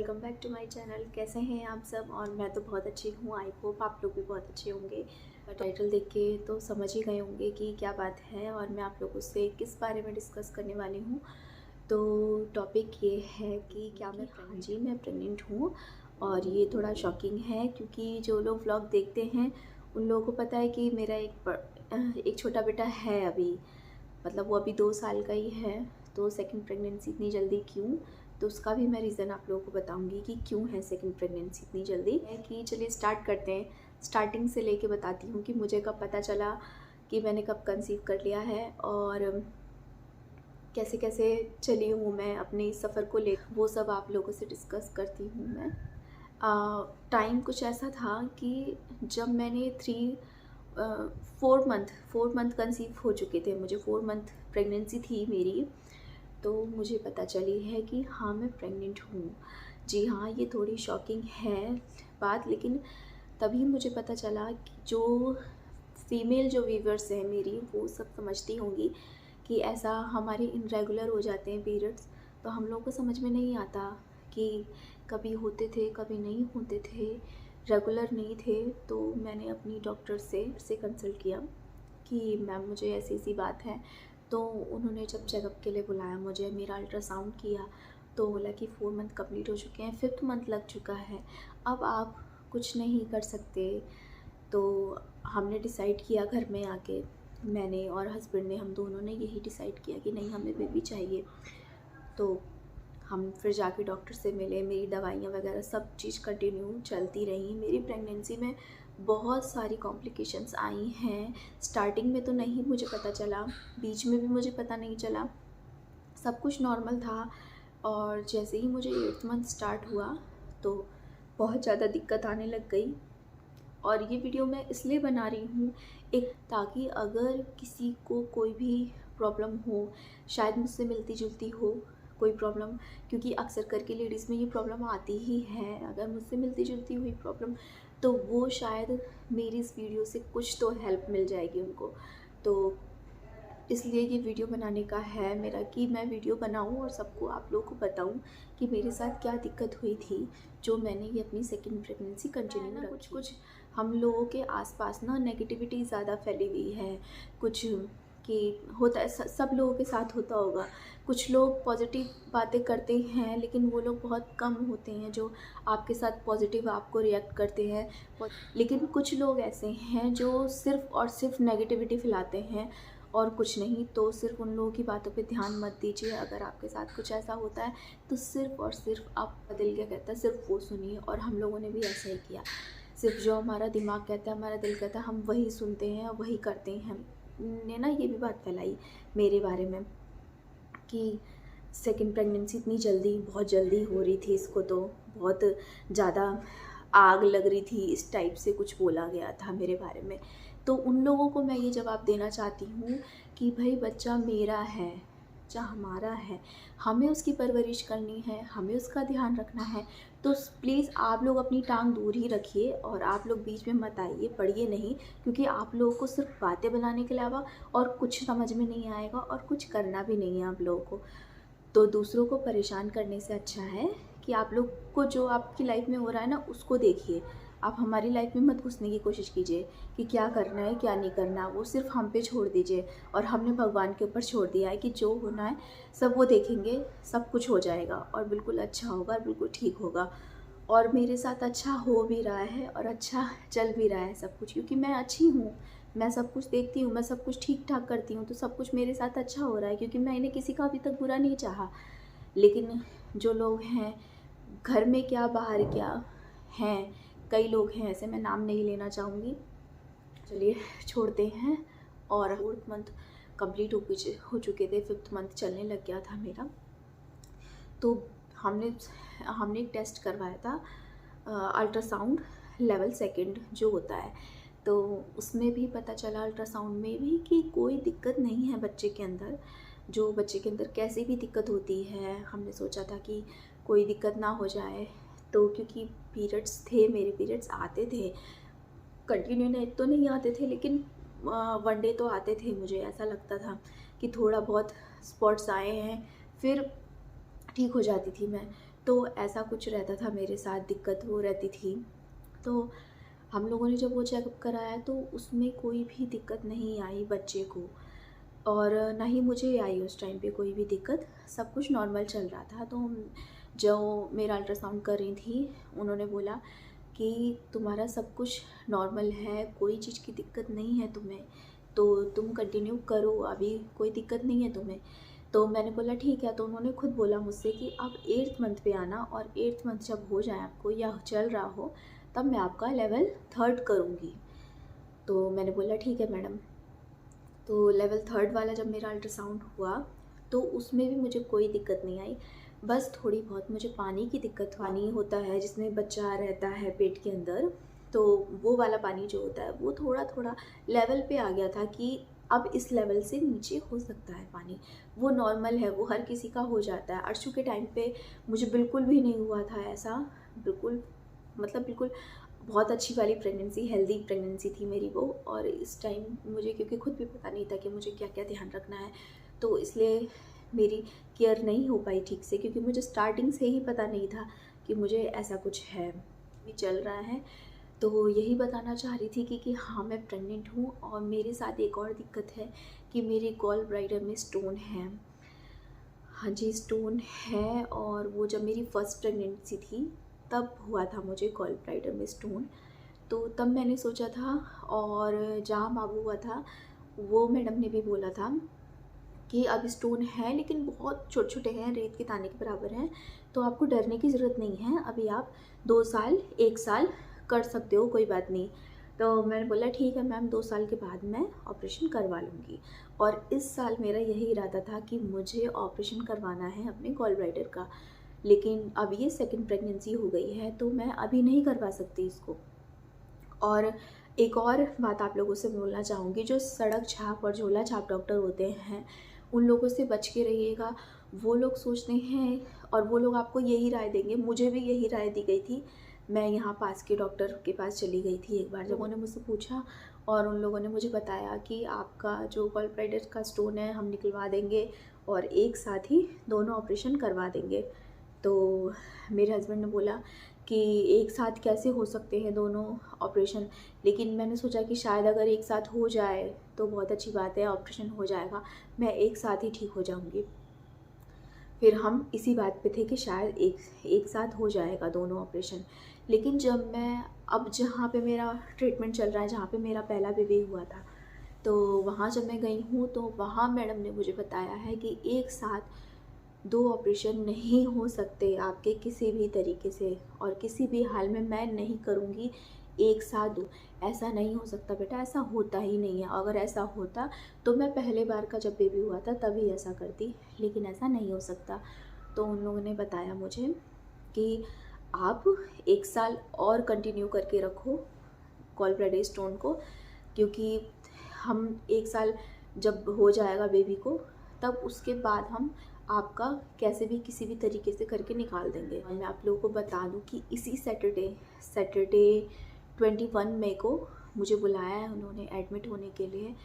Welcome back to my channel. कैसे हैं आप सब? और मैं तो बहुत अच्छी हूँ। आई होप आप लोग भी बहुत अच्छे होंगे। टाइटल देख के तो समझ ही गए होंगे कि क्या बात है और मैं आप लोगों से किस बारे में डिस्कस करने वाली हूँ। तो टॉपिक ये है कि क्या मैं हाँ जी, मैं प्रेग्नेंट हूँ। और ये थोड़ा शॉकिंग है क्योंकि जो लोग व्लॉग देखते हैं उन लोगों को पता है कि मेरा एक छोटा बेटा है अभी, मतलब वो अभी 2 साल का ही है। तो सेकंड प्रेगनेंसी इतनी जल्दी क्यों? तो उसका भी मैं रीज़न आप लोगों को बताऊंगी कि क्यों है सेकंड प्रेगनेंसी इतनी जल्दी है। कि चलिए स्टार्ट करते हैं। स्टार्टिंग से लेके बताती हूँ कि मुझे कब पता चला कि मैंने कब कंसीव कर लिया है और कैसे कैसे चली हूँ मैं अपने इस सफ़र को ले, वो सब आप लोगों से डिस्कस करती हूँ मैं। टाइम कुछ ऐसा था कि जब मैंने 4 मंथ कंसीव हो चुके थे, मुझे 4 मंथ प्रेगनेंसी थी मेरी। तो मुझे पता चली है कि हाँ, मैं प्रेग्नेंट हूँ। जी हाँ, ये थोड़ी शॉकिंग है बात, लेकिन तभी मुझे पता चला कि जो फीमेल जो व्यूवर्स हैं मेरी, वो सब समझती होंगी कि ऐसा हमारे इरेगुलर हो जाते हैं पीरियड्स। तो हम लोग को समझ में नहीं आता कि कभी होते थे कभी नहीं होते थे, रेगुलर नहीं थे। तो मैंने अपनी डॉक्टर से कंसल्ट किया कि मैम मुझे ऐसी ऐसी बात है। तो उन्होंने जब चेकअप के लिए बुलाया मुझे, मेरा अल्ट्रासाउंड किया तो बोला कि 4 मंथ कंप्लीट हो चुके हैं, 5th मंथ लग चुका है, अब आप कुछ नहीं कर सकते। तो हमने डिसाइड किया घर में आके, मैंने और हस्बैंड ने, हम दोनों ने यही डिसाइड किया कि नहीं, हमें बेबी चाहिए। तो हम फिर जाके डॉक्टर से मिले, मेरी दवाइयाँ वगैरह सब चीज़ कंटिन्यू चलती रही। मेरी प्रेगनेंसी में बहुत सारी कॉम्प्लिकेशंस आई हैं। स्टार्टिंग में तो नहीं मुझे पता चला, बीच में भी मुझे पता नहीं चला, सब कुछ नॉर्मल था। और जैसे ही मुझे 8th मंथ स्टार्ट हुआ तो बहुत ज़्यादा दिक्कत आने लग गई। और ये वीडियो मैं इसलिए बना रही हूँ, एक ताकि अगर किसी को कोई भी प्रॉब्लम हो, शायद मुझसे मिलती जुलती हो कोई प्रॉब्लम, क्योंकि अक्सर करके लेडीज़ में ये प्रॉब्लम आती ही है। अगर मुझसे मिलती जुलती हुई प्रॉब्लम, तो वो शायद मेरी इस वीडियो से कुछ तो हेल्प मिल जाएगी उनको। तो इसलिए ये वीडियो बनाने का है मेरा कि मैं वीडियो बनाऊं और सबको, आप लोगों को बताऊं कि मेरे साथ क्या दिक्कत हुई थी, जो मैंने ये अपनी सेकंड प्रेगनेंसी कंटिन्यू रखी। कुछ हम लोगों के आसपास ना नेगेटिविटी ज़्यादा फैली हुई है, कुछ कि होता है, सब लोगों के साथ होता होगा। कुछ लोग पॉजिटिव बातें करते हैं, लेकिन वो लोग बहुत कम होते हैं जो आपके साथ पॉजिटिव आपको रिएक्ट करते हैं। लेकिन कुछ लोग ऐसे हैं जो सिर्फ़ और सिर्फ नेगेटिविटी फैलाते हैं और कुछ नहीं। तो सिर्फ उन लोगों की बातों पे ध्यान मत दीजिए। अगर आपके साथ कुछ ऐसा होता है तो सिर्फ़ और सिर्फ आपका दिल क्या कहता है, सिर्फ वो सुनिए। और हम लोगों ने भी ऐसा ही किया, सिर्फ जो हमारा दिमाग कहता है, हमारा दिल कहता है, हम वही सुनते हैं और वही करते हैं। ने ना ये भी बात फैलाई मेरे बारे में कि सेकंड प्रेगनेंसी इतनी जल्दी, बहुत जल्दी हो रही थी इसको, तो बहुत ज़्यादा आग लग रही थी, इस टाइप से कुछ बोला गया था मेरे बारे में। तो उन लोगों को मैं ये जवाब देना चाहती हूँ कि भाई, बच्चा मेरा है, बच्चा हमारा है, हमें उसकी परवरिश करनी है, हमें उसका ध्यान रखना है। तो प्लीज़ आप लोग अपनी टांग दूर ही रखिए और आप लोग बीच में मत आइए, पढ़िए नहीं, क्योंकि आप लोगों को सिर्फ बातें बनाने के अलावा और कुछ समझ में नहीं आएगा और कुछ करना भी नहीं है आप लोगों को। तो दूसरों को परेशान करने से अच्छा है कि आप लोग को जो आपकी लाइफ में हो रहा है ना, उसको देखिए। आप हमारी लाइफ में मत घुसने की कोशिश कीजिए कि क्या करना है क्या नहीं करना, वो सिर्फ हम पे छोड़ दीजिए। और हमने भगवान के ऊपर छोड़ दिया है कि जो होना है सब वो देखेंगे, सब कुछ हो जाएगा और बिल्कुल अच्छा होगा, बिल्कुल ठीक होगा। और मेरे साथ अच्छा हो भी रहा है और अच्छा चल भी रहा है सब कुछ, क्योंकि मैं अच्छी हूँ, मैं सब कुछ देखती हूँ, मैं सब कुछ ठीक ठाक करती हूँ। तो सब कुछ मेरे साथ अच्छा हो रहा है क्योंकि मैंने किसी का अभी तक बुरा नहीं चाहा। लेकिन जो लोग हैं घर में क्या बाहर क्या हैं, कई लोग हैं ऐसे, मैं नाम नहीं लेना चाहूँगी, चलिए छोड़ते हैं। और 4th मंथ कंप्लीट हो चुके थे, 5th मंथ चलने लग गया था मेरा। तो हमने हमने एक टेस्ट करवाया था, अल्ट्रासाउंड लेवल 2 जो होता है। तो उसमें भी पता चला, अल्ट्रासाउंड में भी, कि कोई दिक्कत नहीं है बच्चे के अंदर। जो बच्चे के अंदर कैसी भी दिक्कत होती है, हमने सोचा था कि कोई दिक्कत ना हो जाए। तो क्योंकि पीरियड्स थे, मेरे पीरियड्स आते थे कंटिन्यू, नहीं तो नहीं आते थे, लेकिन वन डे तो आते थे। मुझे ऐसा लगता था कि थोड़ा बहुत स्पॉट्स आए हैं, फिर ठीक हो जाती थी मैं। तो ऐसा कुछ रहता था मेरे साथ, दिक्कत वो रहती थी। तो हम लोगों ने जब वो चेकअप कराया तो उसमें कोई भी दिक्कत नहीं आई बच्चे को, और ना ही मुझे आई उस टाइम पे कोई भी दिक्कत, सब कुछ नॉर्मल चल रहा था। तो जो मेरा अल्ट्रासाउंड कर रही थी उन्होंने बोला कि तुम्हारा सब कुछ नॉर्मल है, कोई चीज़ की दिक्कत नहीं है तुम्हें, तो तुम कंटिन्यू करो, अभी कोई दिक्कत नहीं है तुम्हें। तो मैंने बोला ठीक है। तो उन्होंने खुद बोला मुझसे कि आप 8th मंथ पे आना, और 8th मंथ जब हो जाए आपको या चल रहा हो तब मैं आपका लेवल 3rd करूँगी। तो मैंने बोला ठीक है मैडम। तो लेवल 3rd वाला जब मेरा अल्ट्रासाउंड हुआ तो उसमें भी मुझे कोई दिक्कत नहीं आई, बस थोड़ी बहुत मुझे पानी की दिक्कत, पानी होता है जिसमें बच्चा रहता है पेट के अंदर, तो वो वाला पानी जो होता है वो थोड़ा थोड़ा लेवल पे आ गया था कि अब इस लेवल से नीचे हो सकता है पानी, वो नॉर्मल है, वो हर किसी का हो जाता है। अर्शु के टाइम पे मुझे बिल्कुल भी नहीं हुआ था ऐसा, बिल्कुल, मतलब बिल्कुल बहुत अच्छी वाली प्रेगनेंसी, हेल्दी प्रेगनेंसी थी मेरी वो। और इस टाइम मुझे क्योंकि खुद भी पता नहीं था कि मुझे क्या क्या ध्यान रखना है, तो इसलिए मेरी केयर नहीं हो पाई ठीक से, क्योंकि मुझे स्टार्टिंग से ही पता नहीं था कि मुझे ऐसा कुछ है भी चल रहा है। तो यही बताना चाह रही थी कि हाँ मैं प्रेग्नेंट हूँ। और मेरे साथ एक और दिक्कत है कि मेरी गॉल ब्लैडर में स्टोन है। हाँ जी, स्टोन है, और वो जब मेरी फर्स्ट प्रेगनेंसी थी तब हुआ था मुझे गॉल ब्लैडर में स्टोन। तो तब मैंने सोचा था, और जहाँ बाबू हुआ था वो मैडम ने भी बोला था कि अब स्टोन है लेकिन बहुत छोटे छोटे हैं, रेत के दाने के बराबर हैं, तो आपको डरने की ज़रूरत नहीं है, अभी आप 2 साल 1 साल कर सकते हो, कोई बात नहीं। तो मैंने बोला ठीक है मैम, 2 साल के बाद मैं ऑपरेशन करवा लूँगी। और इस साल मेरा यही इरादा था कि मुझे ऑपरेशन करवाना है अपने गॉल ब्लैडर का, लेकिन अब ये सेकंड प्रेगनेंसी हो गई है तो मैं अभी नहीं करवा सकती इसको। और एक और बात आप लोगों से बोलना चाहूँगी, जो सड़क छाप और झोला छाप डॉक्टर होते हैं उन लोगों से बच के रहिएगा। वो लोग सोचते हैं और वो लोग आपको यही राय देंगे, मुझे भी यही राय दी गई थी। मैं यहाँ पास के डॉक्टर के पास चली गई थी एक बार, जब उन्होंने मुझसे पूछा और उन लोगों ने मुझे बताया कि आपका जो गॉल ब्लैडर का स्टोन है हम निकलवा देंगे और एक साथ ही दोनों ऑपरेशन करवा देंगे। तो मेरे हस्बैंड ने बोला कि एक साथ कैसे हो सकते हैं दोनों ऑपरेशन, लेकिन मैंने सोचा कि शायद अगर एक साथ हो जाए तो बहुत अच्छी बात है, ऑपरेशन हो जाएगा, मैं एक साथ ही ठीक हो जाऊंगी। फिर हम इसी बात पे थे कि शायद एक साथ हो जाएगा दोनों ऑपरेशन। लेकिन जब मैं अब जहाँ पे मेरा ट्रीटमेंट चल रहा है, जहाँ पे मेरा पहला बेबी हुआ था, तो वहाँ जब मैं गई हूँ तो वहाँ मैडम ने मुझे बताया है कि एक साथ 2 ऑपरेशन नहीं हो सकते आपके किसी भी तरीके से, और किसी भी हाल में मैं नहीं करूँगी एक साथ 2। ऐसा नहीं हो सकता बेटा, ऐसा होता ही नहीं है। अगर ऐसा होता तो मैं पहले बार का जब बेबी हुआ था तभी ऐसा करती, लेकिन ऐसा नहीं हो सकता। तो उन लोगों ने बताया मुझे कि आप 1 साल और कंटिन्यू करके रखो गॉल ब्लैडर स्टोन को, क्योंकि हम 1 साल जब हो जाएगा बेबी को तब उसके बाद हम आपका कैसे भी किसी भी तरीके से करके निकाल देंगे। मैं आप लोगों को बता दूं कि इसी सैटरडे 21 मई को मुझे बुलाया है उन्होंने एडमिट होने के लिए।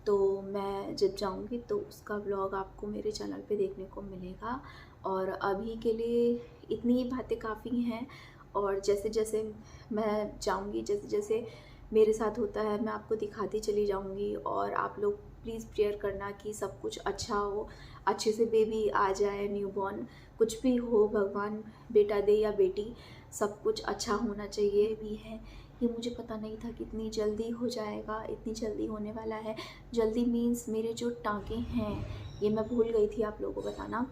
तो मैं जब जाऊंगी तो उसका व्लॉग आपको मेरे चैनल पे देखने को मिलेगा। और अभी के लिए इतनी ही बातें काफ़ी हैं, और जैसे जैसे मैं जाऊंगी, जैसे जैसे मेरे साथ होता है मैं आपको दिखाती चली जाऊंगी। और आप लोग प्लीज़ प्रेयर करना कि सब कुछ अच्छा हो, अच्छे से बेबी आ जाए, न्यूबॉर्न कुछ भी हो, भगवान बेटा दे या बेटी, सब कुछ अच्छा होना चाहिए। भी है ये मुझे पता नहीं था कि इतनी जल्दी हो जाएगा, इतनी जल्दी होने वाला है। जल्दी मीन्स मेरे जो टाँके हैं, ये मैं भूल गई थी आप लोगों को बताना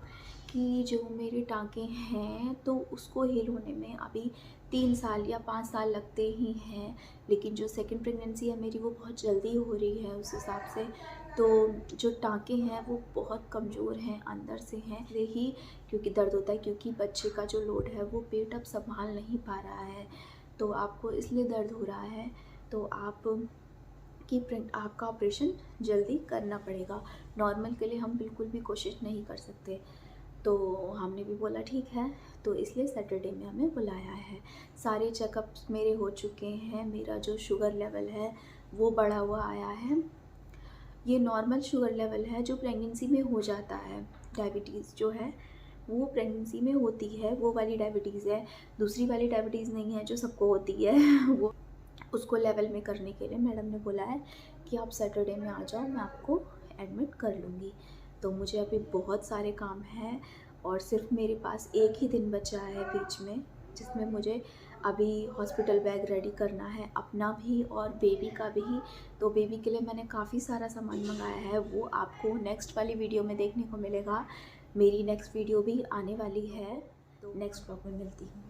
कि जो मेरे टाँके हैं तो उसको हील होने में अभी 3 साल या 5 साल लगते ही हैं। लेकिन जो सेकंड प्रेगनेंसी है मेरी वो बहुत जल्दी हो रही है उस हिसाब से। तो जो टाँके हैं वो बहुत कमज़ोर हैं, अंदर से हैं ही, क्योंकि दर्द होता है, क्योंकि बच्चे का जो लोड है वो पेट अब संभाल नहीं पा रहा है, तो आपको इसलिए दर्द हो रहा है। तो आपका ऑपरेशन जल्दी करना पड़ेगा। नॉर्मल के लिए हम बिल्कुल भी कोशिश नहीं कर सकते। तो हमने भी बोला ठीक है, तो इसलिए सैटरडे में हमें बुलाया है। सारे चेकअप्स मेरे हो चुके हैं। मेरा जो शुगर लेवल है वो बढ़ा हुआ आया है। ये नॉर्मल शुगर लेवल है जो प्रेगनेंसी में हो जाता है। डायबिटीज़ जो है वो प्रेगनेंसी में होती है, वो वाली डायबिटीज़ है, दूसरी वाली डायबिटीज़ नहीं है जो सबको होती है। वो उसको लेवल में करने के लिए मैडम ने बोला है कि आप सैटरडे में आ जाओ, मैं आपको एडमिट कर लूँगी। तो मुझे अभी बहुत सारे काम हैं और सिर्फ मेरे पास एक ही दिन बचा है बीच में, जिसमें मुझे अभी हॉस्पिटल बैग रेडी करना है, अपना भी और बेबी का भी। तो बेबी के लिए मैंने काफ़ी सारा सामान मंगाया है, वो आपको नेक्स्ट वाली वीडियो में देखने को मिलेगा। मेरी नेक्स्ट वीडियो भी आने वाली है, तो नेक्स्ट ब्लॉग में मिलती हूँ।